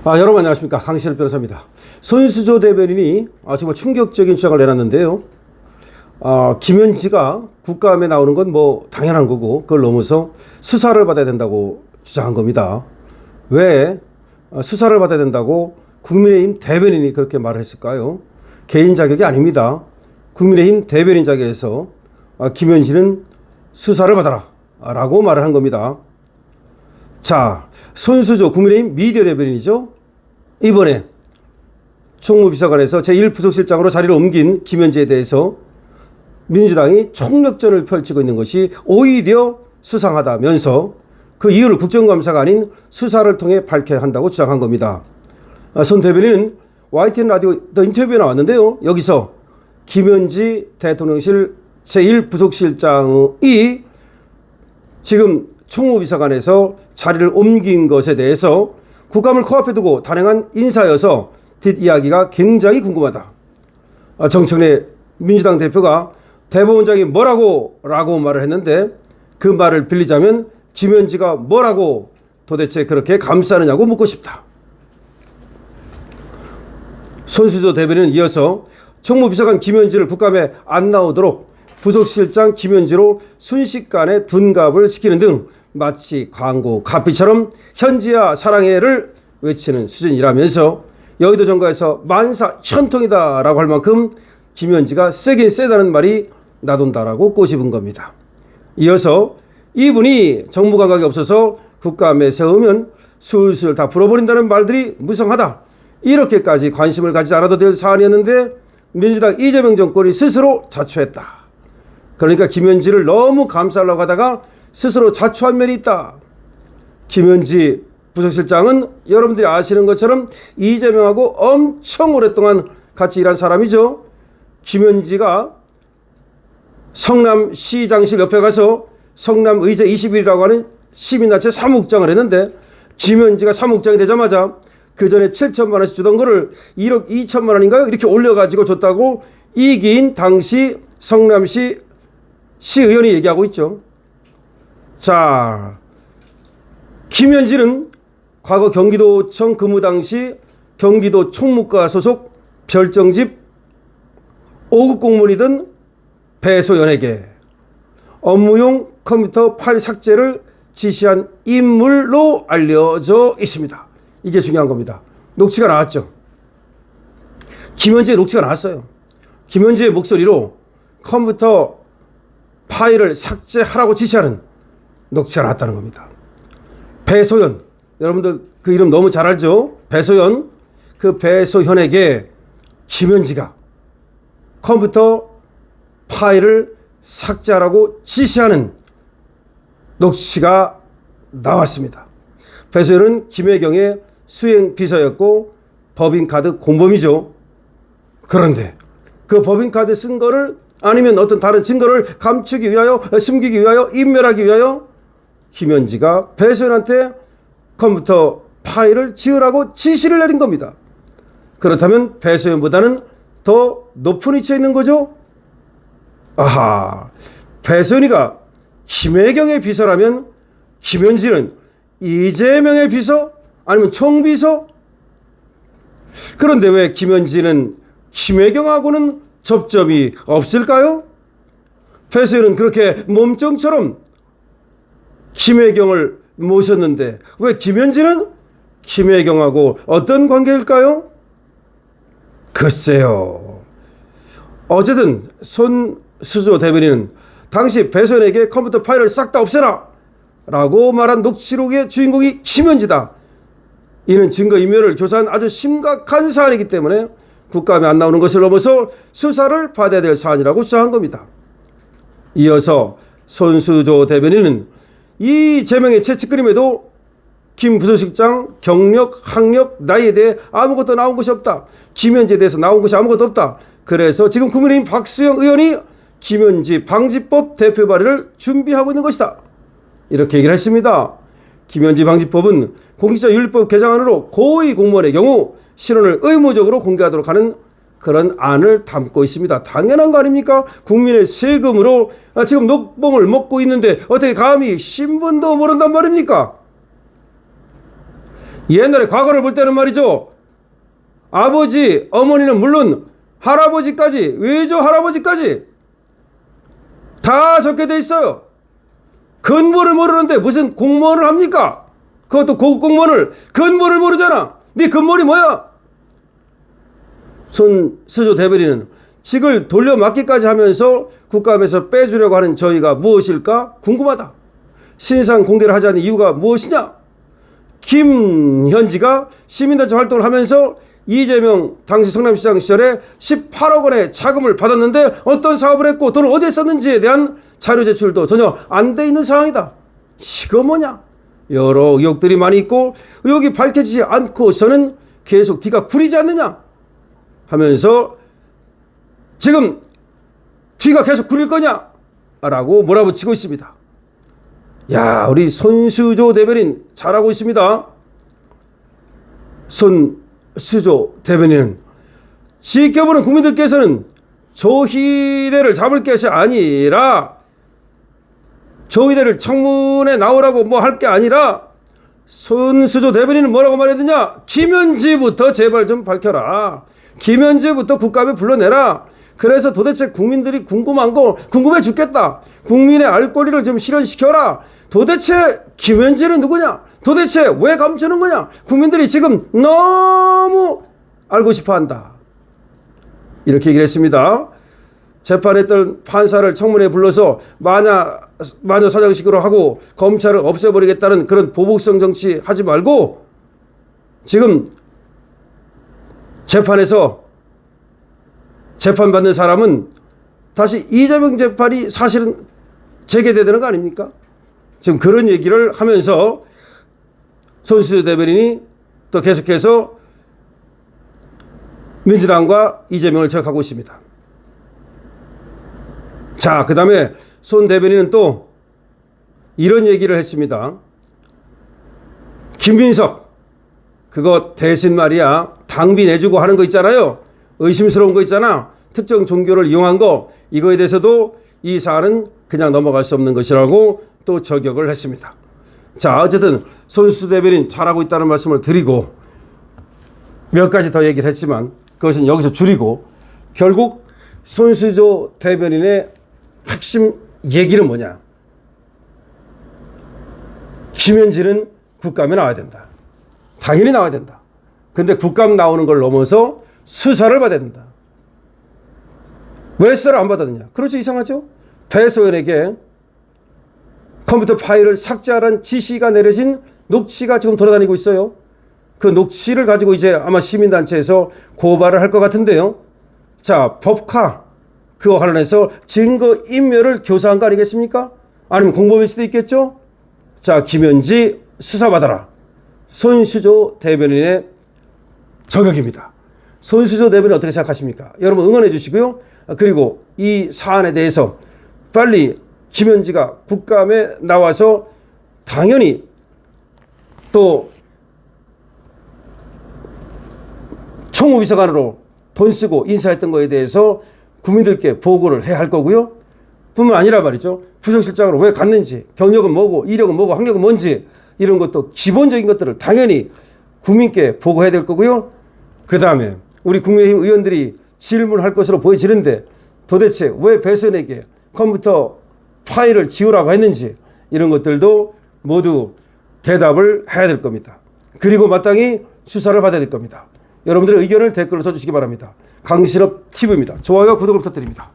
여러분 안녕하십니까. 강신일 변호사입니다. 손수조 대변인이 정말 충격적인 주장을 내놨는데요. 김현지가 국감에 나오는 건 뭐 당연한 거고 그걸 넘어서 수사를 받아야 된다고 주장한 겁니다. 왜 수사를 받아야 된다고 국민의힘 대변인이 그렇게 말을 했을까요? 개인 자격이 아닙니다. 국민의힘 대변인 자격에서 김현지는 수사를 받아라 라고 말을 한 겁니다. 자, 손수조 국민의힘 미디어 대변인이죠. 이번에 총무비서관에서 제1부속실장으로 자리를 옮긴 김현지에 대해서 민주당이 총력전을 펼치고 있는 것이 오히려 수상하다면서 그 이유를 국정감사가 아닌 수사를 통해 밝혀야 한다고 주장한 겁니다. 손 대변인은 YTN 라디오 더 인터뷰에 나왔는데요. 여기서 김현지 대통령실 제1부속실장이 지금 총무비서관에서 자리를 옮긴 것에 대해서 국감을 코앞에 두고 단행한 인사여서 뒷이야기가 굉장히 궁금하다. 정청래 민주당 대표가 대법원장이 뭐라고 라고 말을 했는데 그 말을 빌리자면 김현지가 뭐라고 도대체 그렇게 감싸느냐고 묻고 싶다. 손수조 대변인은 이어서 총무비서관 김현지를 국감에 안 나오도록 부속실장 김현지로 순식간에 둔갑을 시키는 등 마치 광고 카피처럼 현지야 사랑해를 외치는 수준이라면서 여의도 정가에서 만사 현통이다 라고 할 만큼 김현지가 세긴 세다는 말이 나돈다라고 꼬집은 겁니다. 이어서 이분이 정무 감각이 없어서 국감에 세우면 술술 다 풀어버린다는 말들이 무성하다. 이렇게까지 관심을 가지지 않아도 될 사안이었는데 민주당 이재명 정권이 스스로 자초했다. 그러니까 김현지를 너무 감싸려고 하다가 스스로 자초한 면이 있다. 김현지 부속실장은 여러분들이 아시는 것처럼 이재명하고 엄청 오랫동안 같이 일한 사람이죠. 김현지가 성남시장실 옆에 가서 성남의제 21이라고 하는 시민단체 사무국장을 했는데 김현지가 사무국장이 되자마자 그 전에 7천만 원씩 주던 거를 1억 2천만 원인가요? 이렇게 올려가지고 줬다고 이기인 당시 성남시 시의원이 얘기하고 있죠. 자, 김현지는 과거 경기도청 근무 당시 경기도 총무과 소속 별정집 5급 공무원이던 배소연에게 업무용 컴퓨터 파일 삭제를 지시한 인물로 알려져 있습니다. 이게 중요한 겁니다. 녹취가 나왔죠. 김현지의 녹취가 나왔어요. 김현지의 목소리로 컴퓨터 파일을 삭제하라고 지시하는 녹취가 나왔다는 겁니다. 배소연, 여러분들 그 이름 너무 잘 알죠? 배소연, 그 배소연에게 김현지가 컴퓨터 파일을 삭제하라고 지시하는 녹취가 나왔습니다. 배소연은 김혜경의 수행 비서였고 법인카드 공범이죠. 그런데 그 법인카드 쓴 거를 아니면 어떤 다른 증거를 감추기 위하여, 숨기기 위하여, 인멸하기 위하여 김현지가 배소연한테 컴퓨터 파일을 지우라고 지시를 내린 겁니다. 그렇다면 배소연보다는 더 높은 위치에 있는 거죠? 아하, 배소연이가 김혜경의 비서라면 김현지는 이재명의 비서? 아니면 총비서? 그런데 왜 김현지는 김혜경하고는 접점이 없을까요? 배소연은 그렇게 몸종처럼 김혜경을 모셨는데 왜 김현지는 김혜경하고 어떤 관계일까요? 글쎄요. 어쨌든 손수조 대변인은 당시 배소연에게 컴퓨터 파일을 싹 다 없애라 라고 말한 녹취록의 주인공이 김현지다. 이는 증거인멸을 교사한 아주 심각한 사안이기 때문에 국감에 안 나오는 것을 넘어서 수사를 받아야 될 사안이라고 주장한 겁니다. 이어서 손수조 대변인은 이 제명의 채찍그림에도 김 부속실장 경력, 학력, 나이에 대해 아무것도 나온 것이 없다. 김현지에 대해서 나온 것이 아무것도 없다. 그래서 지금 국민의힘 박수영 의원이 김현지 방지법 대표 발의를 준비하고 있는 것이다. 이렇게 얘기를 했습니다. 김현지 방지법은 공직자윤리법 개정안으로 고위 공무원의 경우 실언을 의무적으로 공개하도록 하는 그런 안을 담고 있습니다. 당연한 거 아닙니까? 국민의 세금으로 지금 녹봉을 먹고 있는데 어떻게 감히 신분도 모른단 말입니까? 옛날에 과거를 볼 때는 말이죠. 아버지, 어머니는 물론 할아버지까지, 외조 할아버지까지 다 적게 돼 있어요. 근본을 모르는데 무슨 공무원을 합니까? 그것도 고급 공무원을. 근본을 모르잖아. 네 근본이 뭐야? 손수조 대변인은 직을 돌려막기까지 하면서 국감에서 빼주려고 하는 저희가 무엇일까 궁금하다. 신상 공개를 하지 않는 이유가 무엇이냐? 김현지가 시민단체 활동을 하면서 이재명 당시 성남시장 시절에 18억 원의 자금을 받았는데 어떤 사업을 했고 돈을 어디에 썼는지에 대한 자료 제출도 전혀 안 돼 있는 상황이다. 이거 뭐냐? 여러 의혹들이 많이 있고 의혹이 밝혀지지 않고서는 계속 뒤가 구리지 않느냐 하면서 지금 뒤가 계속 구릴 거냐? 라고 몰아붙이고 있습니다. 야, 우리 손수조 대변인 잘하고 있습니다. 손수조 대변인은 지켜보는 국민들께서는 조희대를 잡을 것이 아니라 조희대를 청문회 나오라고 뭐 할 게 아니라 손수조 대변인은 뭐라고 말했느냐? 김현지부터 제발 좀 밝혀라. 김현지부터 국감에 불러내라. 그래서 도대체 국민들이 궁금한 거 궁금해 죽겠다. 국민의 알 권리를 좀 실현시켜라. 도대체 김현지는 누구냐? 도대체 왜 감추는 거냐? 국민들이 지금 너무 알고 싶어 한다. 이렇게 얘기를 했습니다. 재판했던 판사를 청문회에 불러서 마녀 사장식으로 하고 검찰을 없애버리겠다는 그런 보복성 정치 하지 말고 지금 재판에서 재판받는 사람은 다시 이재명 재판이 사실은 재개되는 거 아닙니까? 지금 그런 얘기를 하면서 손수조 대변인이 또 계속해서 민주당과 이재명을 저격하고 있습니다. 자, 그 다음에 손 대변인은 또 이런 얘기를 했습니다. 김민석 그거 대신 말이야 당비 내주고 하는 거 있잖아요. 의심스러운 거 있잖아. 특정 종교를 이용한 거 이거에 대해서도 이 사안은 그냥 넘어갈 수 없는 것이라고 또 저격을 했습니다. 자, 어쨌든 손수조 대변인 잘하고 있다는 말씀을 드리고 몇 가지 더 얘기를 했지만 그것은 여기서 줄이고 결국 손수조 대변인의 핵심 얘기는 뭐냐? 김현지는 국감에 나와야 된다. 당연히 나와야 된다. 근데 국감 나오는 걸 넘어서 수사를 받아야 된다. 왜 수사를 안 받았느냐? 그렇죠. 이상하죠? 배소연에게 컴퓨터 파일을 삭제하라는 지시가 내려진 녹취가 지금 돌아다니고 있어요. 그 녹취를 가지고 이제 아마 시민단체에서 고발을 할 것 같은데요. 자, 법카 그와 관련해서 증거인멸을 교사한 거 아니겠습니까? 아니면 공범일 수도 있겠죠? 자, 김현지 수사받아라. 손수조 대변인의 저격입니다. 손수조 대변인 어떻게 생각하십니까? 여러분 응원해 주시고요. 그리고 이 사안에 대해서 빨리 김현지가 국감에 나와서 당연히 또 총무비서관으로 돈 쓰고 인사했던 거에 대해서 국민들께 보고를 해야 할 거고요. 뿐만 아니라 말이죠. 부서실장으로 왜 갔는지, 경력은 뭐고, 이력은 뭐고, 학력은 뭔지 이런 것도 기본적인 것들을 당연히 국민께 보고해야 될 거고요. 그 다음에 우리 국민의힘 의원들이 질문할 것으로 보여지는데 도대체 왜 배선에게 컴퓨터 파일을 지우라고 했는지 이런 것들도 모두 대답을 해야 될 겁니다. 그리고 마땅히 수사를 받아야 될 겁니다. 여러분들의 의견을 댓글로 써주시기 바랍니다. 강신업 TV입니다. 좋아요와 구독을 부탁드립니다.